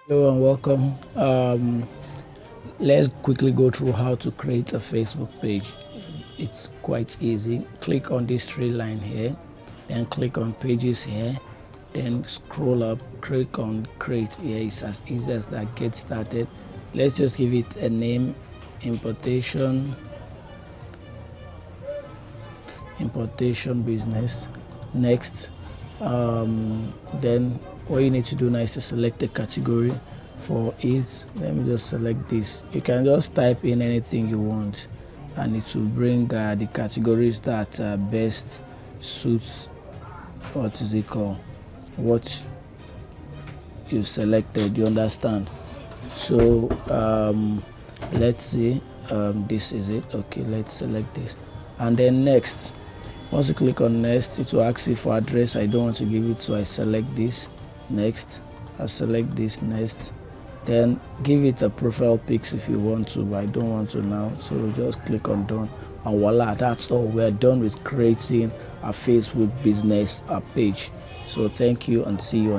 Hello and welcome. Let's quickly go through how to create a Facebook page. It's quite easy. Click on this three line here, then click on pages here, then scroll up, click on create here. It's as easy as that. Get started. Let's just give it a name: importation business. Next, then what you need to do now is to select a category for it. Let me just select this. You can just type in anything you want and it will bring the categories that best suits what you selected. You understand? So let's see, this is it. Okay, let's select this, and then next, once you click on next, it will ask you for address. I don't want to give it, so I select this. Next, I select this. Next, then give it a profile pics if you want to, but I don't want to now, so just click on done, and voila, that's all. We're done with creating a Facebook business page. So thank you and see you